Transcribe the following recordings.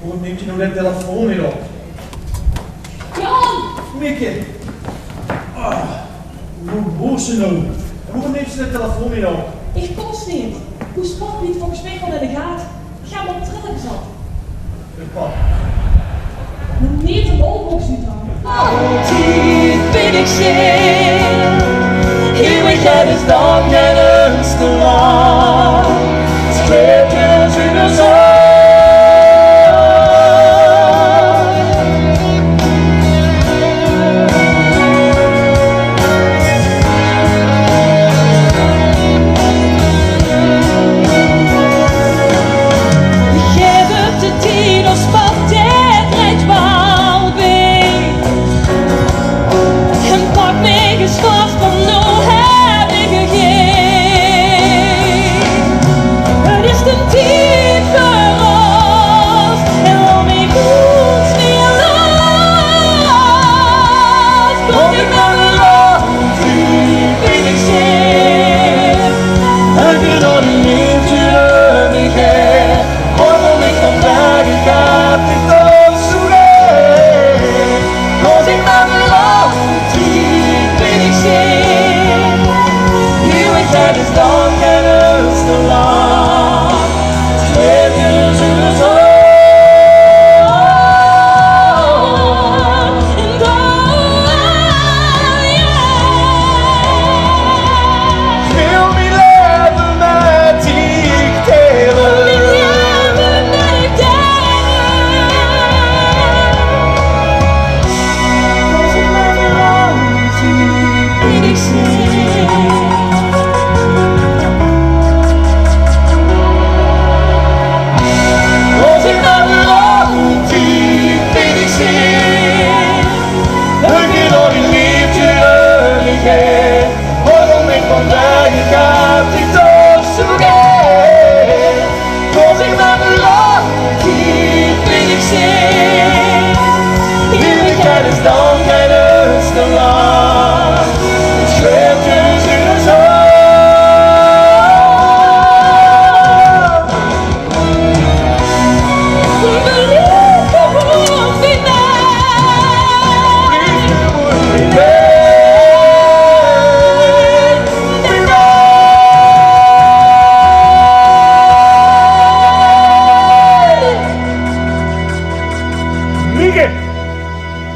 Waarom neemt je nou de telefoon niet op? Jan! Mieke! Hoe boos ze nou? Waarom neemt ze de telefoon niet op? Ik kost niet. Hoe spot niet volgens mij gewoon in de gaten. Ga maar op trillen gezet. Pap. Niet de molbox niet aan. Altijd ben ik zeer. Eeuwigheid is dan geen eens te lang. Streepjes in de zon.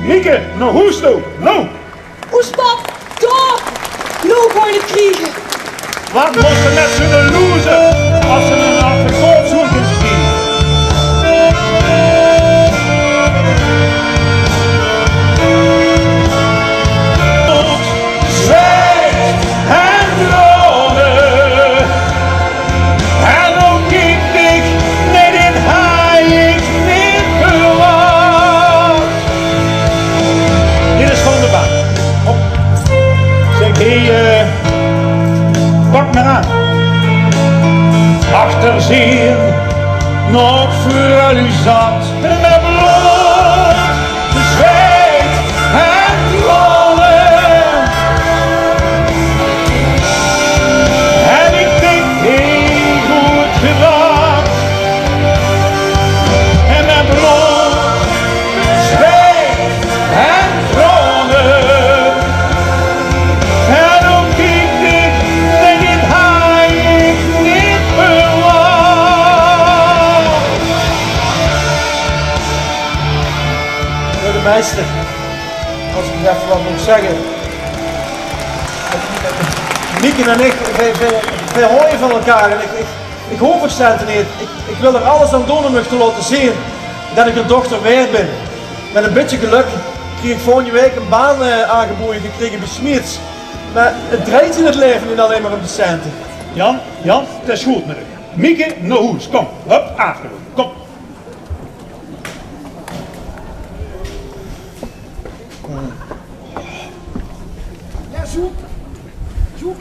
Mieke, nou hoe is het nou? Nou! Hoe spot? Door! Nou ga je het krijgen. Wat was ze net zo'n loser als ze een afgekoord zoeken zien? Zweet en dromen. En dan kijk ik net in haar ik niet verwacht. Dit is gewoon de baan. Op. Zeg, hey, pak me aan. Achterzien, nog voor u zat. En met bloed, zweet en dromen. En ik denk heel goed gedacht. En met bloed, zweet en dromen. En ook ik denk dat dit haar ik niet verwacht. Burgemeester, als ik even wat moet zeggen. Mieke en ik, wij houden van elkaar en ik hoop het centen niet. Ik wil er alles aan doen om u te laten zien dat ik een dochter weer ben. Met een beetje geluk kreeg ik vorige week een baan aangeboden gekregen bij Smits. Maar het draait in het leven niet alleen maar om de centen. Jan, het is goed met u. Mieke, naar huis, kom. Hup, afgelopen, kom. Ja, zoek. Zoek.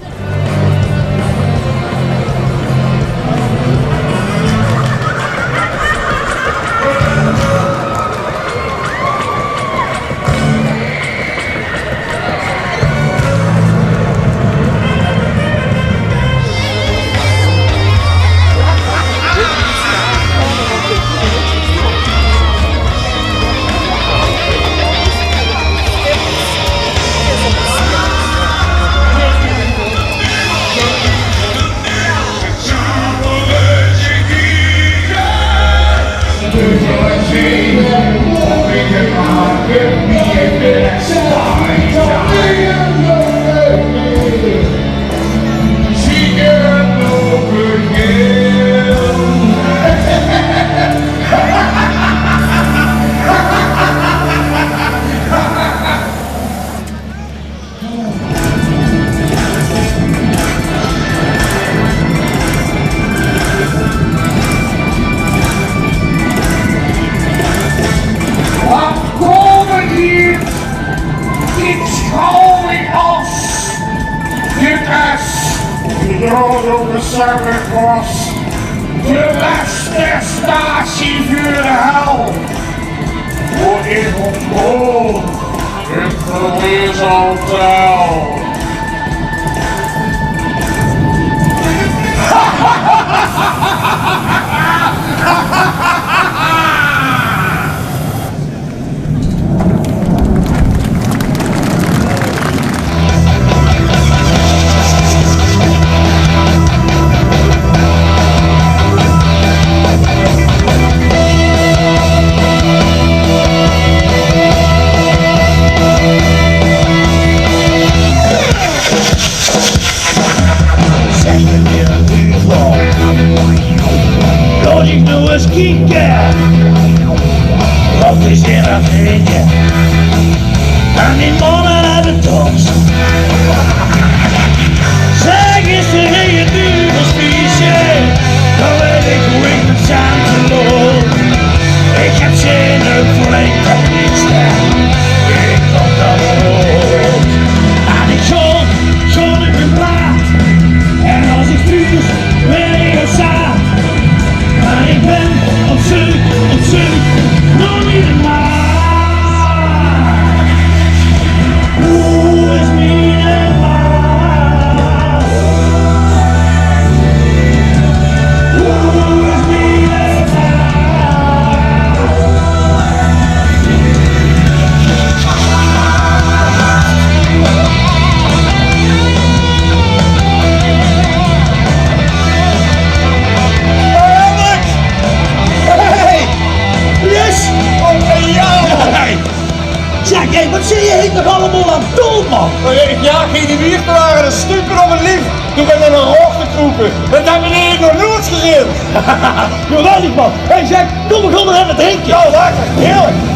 het was de beste statie voor de hel. Voor ik ontbrood, ik verwees al trouw. Laat ik nou eens kijken, wat is er aan het en die mannen hebben toast. Zeg eens de hele duvelspiesje, dan weet ik hoe ik met zijn te lopen. Ik heb zin op verlengd en niets ik kom dan op. En ik zon ik ben praat, en als ik vuur, ben ik het zaad. Maar ik ben op zoek, nog niet een maat. Hoe is mijn maat? Hoe is mijn maat? Zeg, hé, wat zie je hier nog allemaal aan het doen, man? Ik jaag geen wier te waren, de stupen op het lief. Toen ben ik naar een rook te kroepen. Dat hebben we nog nooit gezien. Geweldig, man. Hé, zeg, kom, we gaan nog even drinken. Ja, lekker, heerlijk.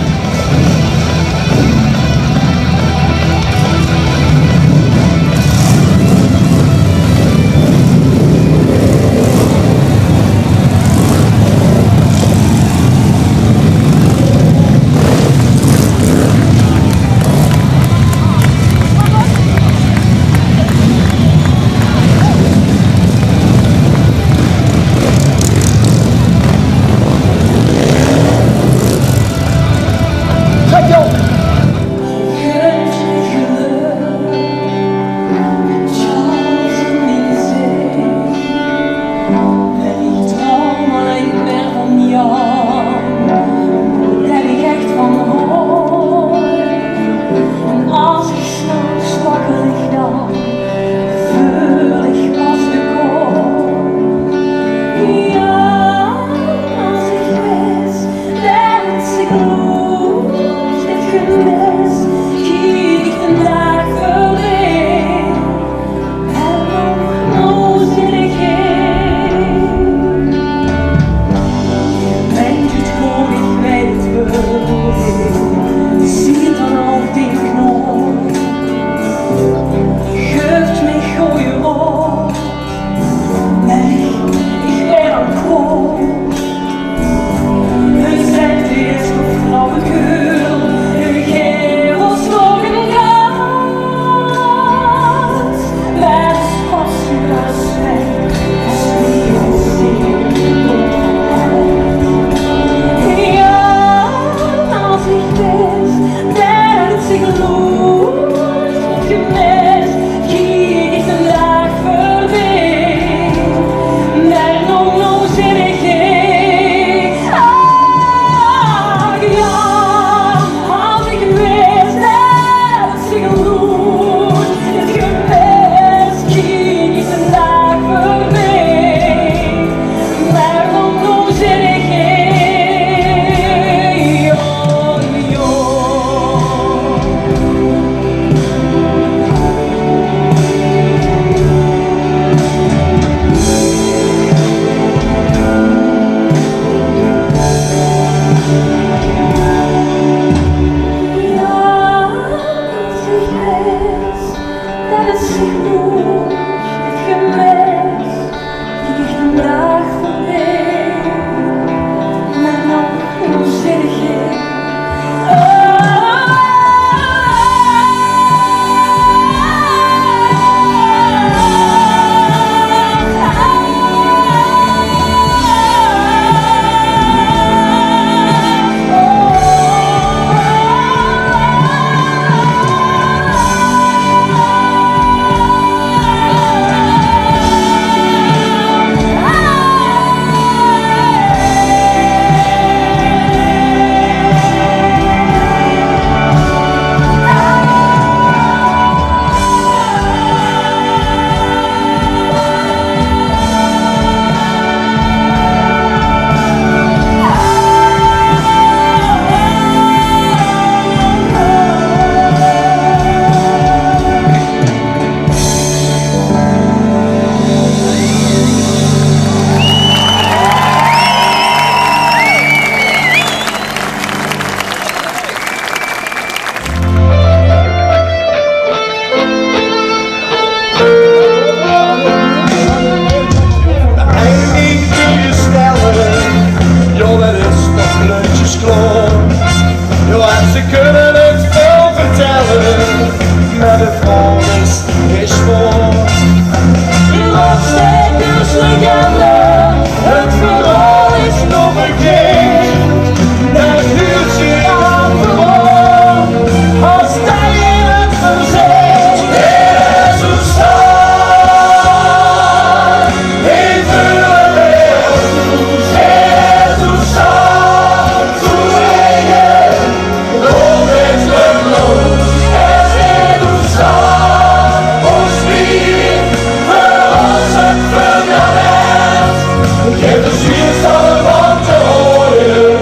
met de schietstalen van te horen,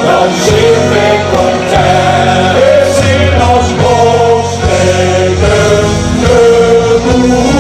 dan zien we content. We zien als volkssteken de boeren.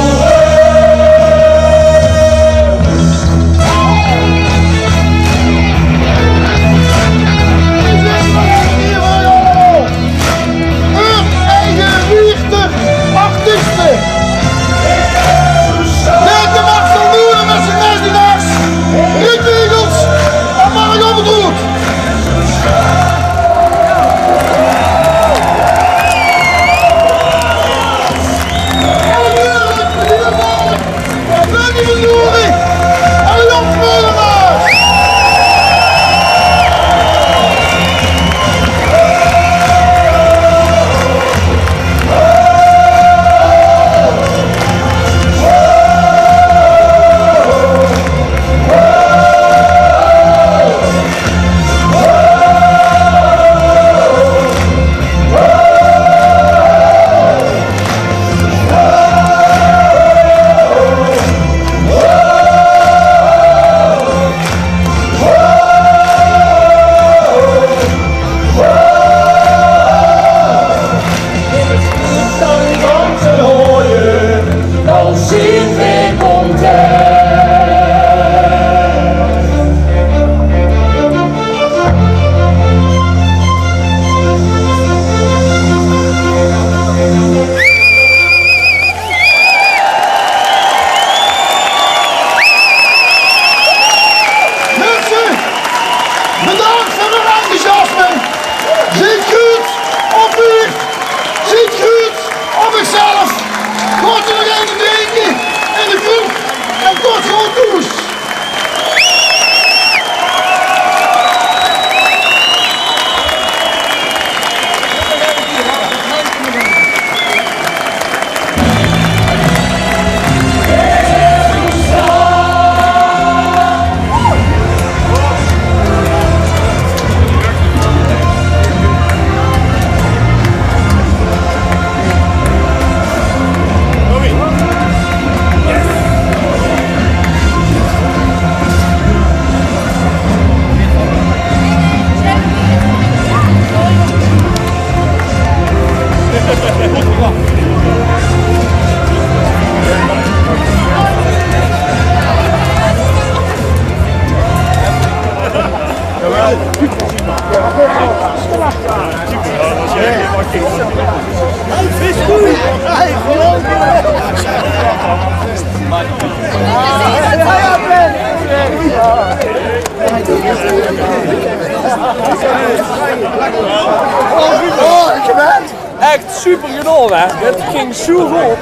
Bedankt voor het enthousiasme. Ziet goed op u. Ziet goed op ikzelf. Wordt er nog even drinken in de groep en tot gewoon douche. Echt super gedaan, hè? Het ging zo goed.